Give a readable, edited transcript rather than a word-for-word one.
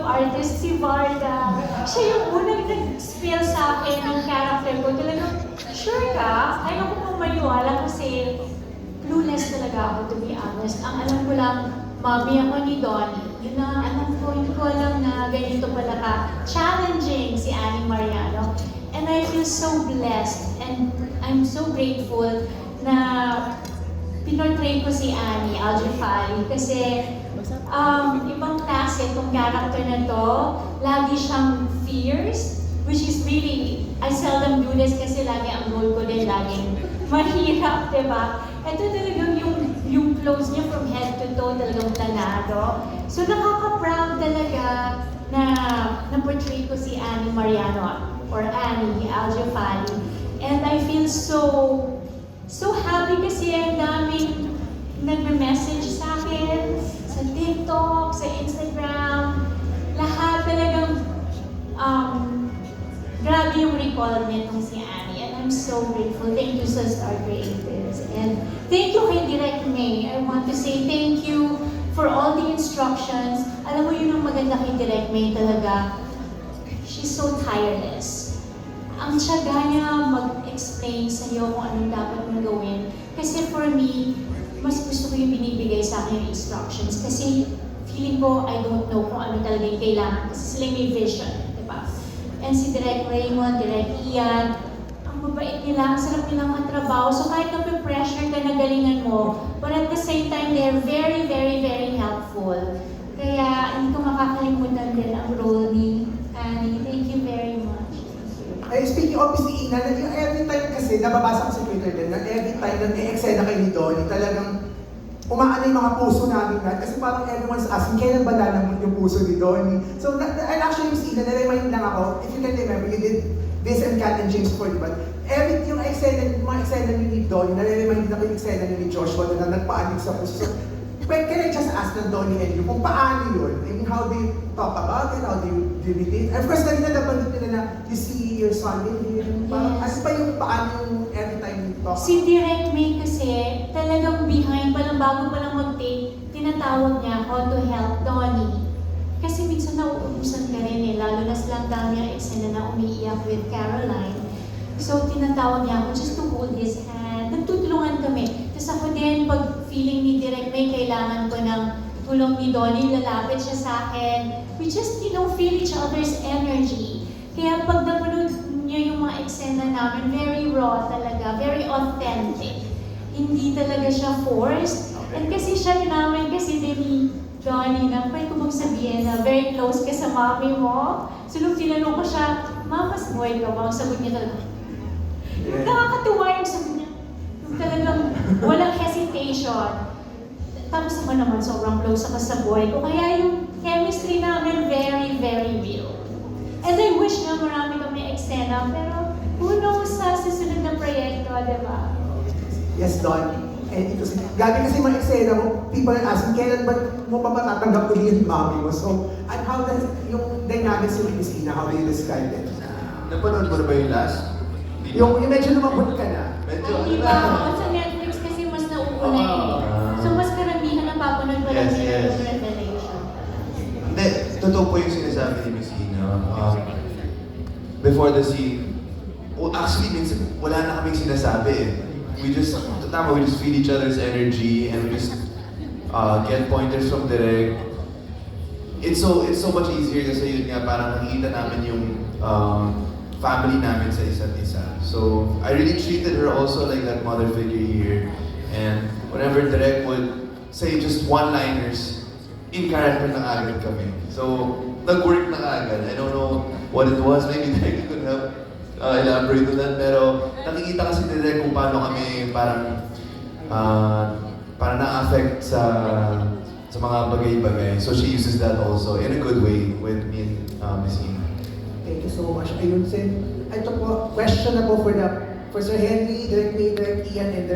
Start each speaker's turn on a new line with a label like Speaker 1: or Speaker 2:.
Speaker 1: artist, si Varda. Siya yung unang nag-spill sa akin ng character ko. Talagang, sure ka? Ayaw ko pong maniwala kasi clueless talaga ako, to be honest. Ang alam ko lang, mami ako ni Donnie. Yun na alam ko, hindi ko alam na ganito pala ka challenging si Annie Mariano. And I feel so blessed and I'm so grateful na pinortray ko si Annie Al-Jafari kasi ibang klase itong character na to. Lagi siyang fierce, which is really, I seldom do this kasi lagi ang role ko din laging mahirap, diba? Ito talagang yung clothes niya from head to toe talagang planado. So nakaka-proud talaga na na-portray ko si Annie Mariano or Annie Al-Jafari. And I feel so happy kasi ang daming nagme-message sa akin sa TikTok, sa Instagram, lahat talagang grabe yung recall nitong si Annie. And I'm so grateful. Thank you sa Star Creatives. And thank you kay Direct May. I want to say thank you for all the instructions. Alam mo yun ang maganda kay Direct May talaga. She's so tireless. Ang tiyaga niya mag-explain sa'yo kung anong dapat mong gawin. Kasi for me, mas gusto ko yung binibigay sa akin yung instructions. Kasi feeling ko, I don't know kung ano talaga yung kailangan. Kasi sila may vision, di ba? And si Direct Raymond, Direct Ian, ang mabait nila, ang sarap nilang katrabaho. So kahit nape-pressure ka na galingan mo, but at the same time, they're very, very, very helpful. Kaya hindi ko makakalimutan din ang role ni Annie. Thank you very much.
Speaker 2: Ay, speaking of si Ina, every time kasi, nababasa ko sa Twitter din, na every time na i-eksena kay ni Donnie, talagang umaano yung mga puso namin lahat. Kasi parang everyone's asking, kailan ba lalamon yung puso ni Donnie? So, and actually, si Ina, na-remind lang ako, if you can remember, you did this and Cat and James for, di ba? Yung mga eksena ni Donnie, na-remind din ako yung eksena ni Joshua na nagpaanig sa puso. So, but can I just ask ng Donnie and you, kung paano yun? I mean, how do you talk about it? How do you deal with it? And of course, kanina nabanggit nila na you see your son in him. Parang, ano pa yung paano yung every time you talk?
Speaker 1: Si Direct May kasi, talagang behind pa lang, bago pa lang mag-take, tinatawag niya how to help Donnie. Kasi minsan nauubusan ka rin eh, lalo na silang dami ang eksena na umiiyak with Caroline. So, tinatawag niya ako just to hold his hand. Nagtutulungan kami. Tapos ako din, pag feeling ni Direct May, kailangan ko ng tulong ni Donnie, lalapit siya sa akin. We just, feel each other's energy. Kaya pag napanood niyo yung mga eksena namin, very raw talaga, very authentic. Hindi talaga siya forced. And kasi siya namin, kasi din ni Donnie, na pwede ko bang sabihin na very close ka sa mami mo. So nung tinanong ko siya, Mama's boy ka ba? Ang sagot niya talaga, nakakatuwa yung sagot niya. Yung talagang walang hesitation. Tapos ako naman, sobrang close ako sa boy ko. Kaya yung chemistry namin, very, very real. And I wish na marami kami eksena, pero who knows sa susunod na proyekto, di ba?
Speaker 2: Yes, Donnie. And ito, gabi kasi mga eksena mo, people are asking, kailan ba mo pa matatanggap uli yung mami mo? So, and how does yung dynamics with Miss Ina, how do you describe it?
Speaker 3: Napanood mo na ba yung last?
Speaker 2: Yung medyo lumabot ka na.
Speaker 3: Medyo
Speaker 1: Ay, di ba? Sa Netflix kasi mas nauuna eh. So, mas karamihan na papanood ko lang
Speaker 3: Yes.
Speaker 1: yung revelation.
Speaker 3: Hindi, totoo po yung sinasabi ni Miss Ina. Before the scene, actually, minsan wala na kaming sinasabi eh. We just feel each other's energy and we just get pointers from Direk. It's so much easier kasi yun nga, parang nakikita namin yung family namin sa isa't isa. So, I really treated her also like that mother figure here. And whenever Direk would say just one-liners, in character na agad kami. So, nag-work na agad. I don't know what it was. Maybe Direk could help elaborate on that. Pero nakikita kasi ni Direk kung paano kami parang na-affect sa mga bagay-bagay. So she uses that also in a good way with me and Miss Ina.
Speaker 2: Thank you so much. Ayun, Sen. Ito po, question na po for Sir Henry, Direct May, Direct Ian, and Direct